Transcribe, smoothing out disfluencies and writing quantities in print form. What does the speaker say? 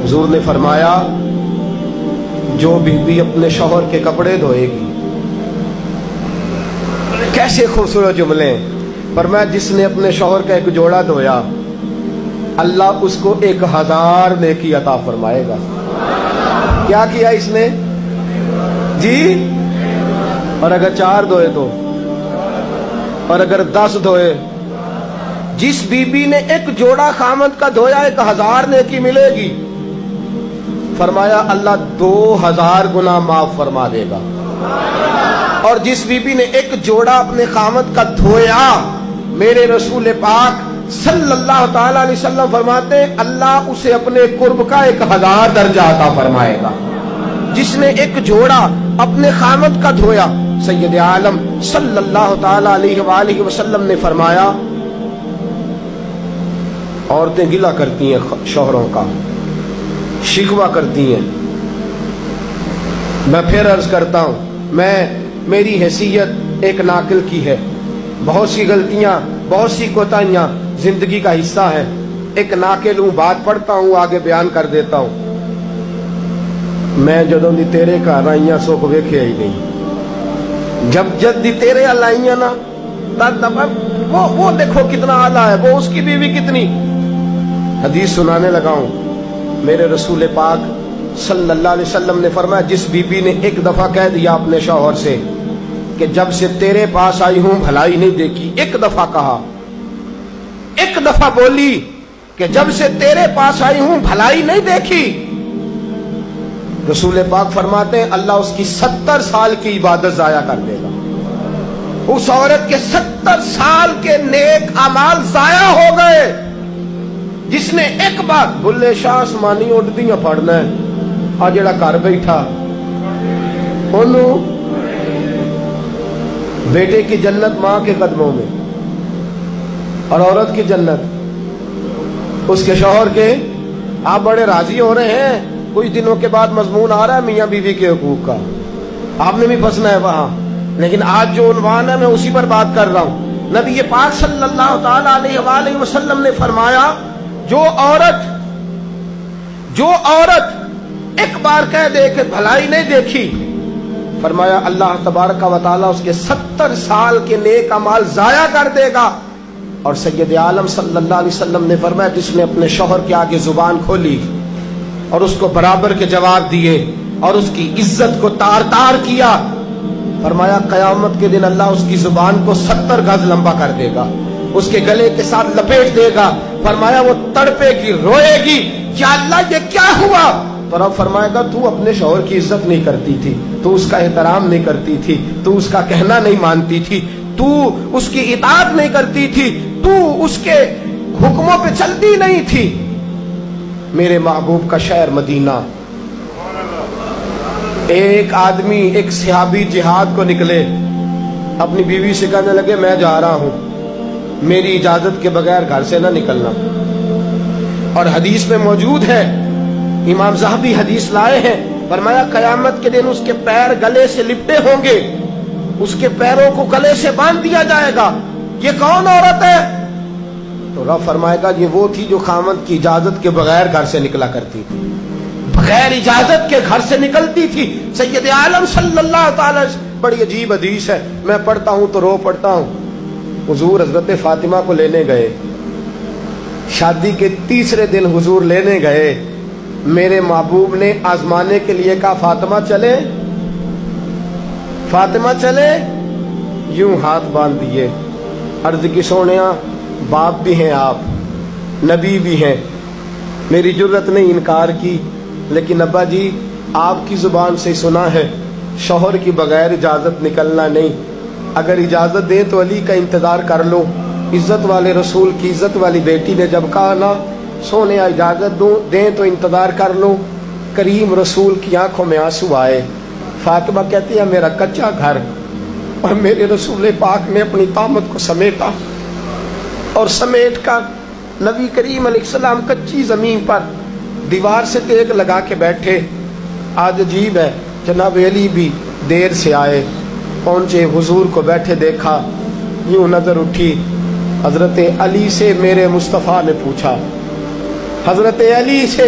حضور نے فرمایا جو بیوی اپنے شوہر کے کپڑے دھوئے گی، کیسے خوبصورت جملے، فرمایا جس نے اپنے شوہر کا ایک جوڑا دھویا اللہ اس کو 1000 نیکی عطا فرمائے گا۔ کیا کیا اس نے جی؟ اور اگر 4 دھوئے تو، اور اگر 10 دھوئے، جس بی بی نے ایک جوڑا خامد کا دھویا 1000 نیکی ملے گی۔ فرمایا اللہ 2000 گناہ معاف فرما دے گا۔ اور جس بی بی نے ایک جوڑا اپنے خامد کا دھویا، میرے رسول پاک صلی اللہ تعالی علیہ وسلم فرماتے ہیں اللہ اسے اپنے قرب کا 1000 درجہ عطا فرمائے گا۔ جس نے ایک جوڑا اپنے خامد کا دھویا، سید عالم صلی اللہ تعالی علیہ وآلہ وسلم نے فرمایا عورتیں گلہ کرتی ہیں شوہروں کا، شکوہ کرتی ہیں۔ میں پھر عرض کرتا ہوں، میری حیثیت ایک ناقل کی ہے، بہت سی غلطیاں، بہت سی کوتاہیاں زندگی کا حصہ ہے، ایک ناقل ہوں، بات پڑھتا ہوں آگے بیان کر دیتا ہوں۔ میں جدوں دی تیرے گھر آئیاں سکھ ویکھیا ہی نہیں، جب جد دی تیرے ال آئیاں نا وہ دیکھو کتنا اعلیٰ ہے، وہ اس کی بیوی کتنی۔ حدیث سنانے لگا ہوں، میرے رسول پاک صلی اللہ علیہ وسلم نے فرمایا جس بی بی نے ایک دفعہ کہہ دیا اپنے شوہر سے کہ جب سے تیرے پاس آئی ہوں بھلائی نہیں دیکھی، ایک دفعہ کہا، ایک دفعہ بولی کہ جب سے تیرے پاس آئی ہوں بھلائی نہیں دیکھی، رسول پاک فرماتے ہیں اللہ اس کی 70 سال کی عبادت ضائع کر دے گا۔ اس عورت کے 70 سال کے نیک اعمال ضائع ہو گئے، جس نے ایک بار بلے شاہ آسمانی اڈدیاں پڑھنا ہے، آ جڑا گھر بیٹھا انہوں بیٹے کی جنت ماں کے قدموں میں، اور عورت کی جنت اس کے شوہر کے۔ آپ بڑے راضی ہو رہے ہیں، کچھ دنوں کے بعد مضمون آ رہا ہے میاں بیوی کے حقوق کا، آپ نے بھی پھنسنا ہے وہاں، لیکن آج جو عنوان ہے میں اسی پر بات کر رہا ہوں۔ نبی پاک صلی اللہ تعالی علیہ وآلہ وسلم نے فرمایا جو عورت ایک بار کہہ دے کہ بھلائی نہیں دیکھی، فرمایا اللہ تبارک و تعالیٰ اس کے 70 سال کے نیک اعمال ضائع کر دے گا۔ اور سید عالم صلی اللہ علیہ وسلم نے فرمایا جس نے اپنے شوہر کے آگے زبان کھولی اور اس کو برابر کے جواب دیے اور اس کی عزت کو تار تار کیا، فرمایا قیامت کے دن اللہ اس کی زبان کو 70 گز لمبا کر دے گا، اس کے گلے کے ساتھ لپیٹ دے گا۔ فرمایا وہ تڑپے گی، روئے گی، یا اللہ یہ کیا ہوا؟ تو رب فرمائے گا تو اپنے شوہر کی عزت نہیں کرتی تھی، تو اس کا احترام نہیں کرتی تھی، تو اس کا کہنا نہیں مانتی تھی، تو اس کی اطاعت نہیں کرتی تھی، تو اس کے حکموں پہ چلتی نہیں تھی۔ میرے محبوب کا شہر مدینہ، ایک آدمی، ایک صحابی جہاد کو نکلے، اپنی بیوی سے کہنے لگے میں جا رہا ہوں، میری اجازت کے بغیر گھر سے نہ نکلنا۔ اور حدیث میں موجود ہے، امام ذہبی حدیث لائے ہیں، فرمایا قیامت کے دن اس کے پیر گلے سے لپٹے ہوں گے، اس کے پیروں کو گلے سے باندھ دیا جائے گا، یہ کون عورت ہے؟ تو رب فرمائے گا یہ وہ تھی جو خامد کی اجازت کے بغیر گھر سے نکلا کرتی تھی، بغیر اجازت کے گھر سے نکلتی تھی۔ سید عالم صلی اللہ تعالی، بڑی عجیب حدیث ہے، میں پڑھتا ہوں تو رو پڑھتا ہوں۔ حضور حضرت فاطمہ کو لینے گئے، شادی کے تیسرے دن حضور لینے گئے، میرے محبوب نے آزمانے کے لیے کہا فاطمہ چلے، فاطمہ چلے، یوں ہاتھ باندھ دیے، عرض کی سونیا باپ بھی ہیں آپ، نبی بھی ہیں، میری جرت نے انکار کی، لیکن ابا جی آپ کی زبان سے سنا ہے شوہر کی بغیر اجازت نکلنا نہیں، اگر اجازت دیں تو علی کا انتظار کر لو۔ عزت والے رسول کی عزت والی بیٹی نے جب کہا نا سونے اجازت دیں تو انتظار کر لو، کریم رسول کی آنکھوں میں آنسو آئے۔ فاطمہ کہتی ہے میرا کچا گھر، اور میرے رسول پاک نے اپنی طامت کو سمیٹا، اور سمیٹ کر نبی کریم علیہ السلام کچی زمین پر دیوار سے تیغ لگا کے بیٹھے۔ آج عجیب ہے، جناب علی بھی دیر سے آئے، پہنچے، حضور کو بیٹھے دیکھا، یوں نظر اٹھی، حضرت علی سے میرے مصطفیٰ نے پوچھا، حضرت علی سے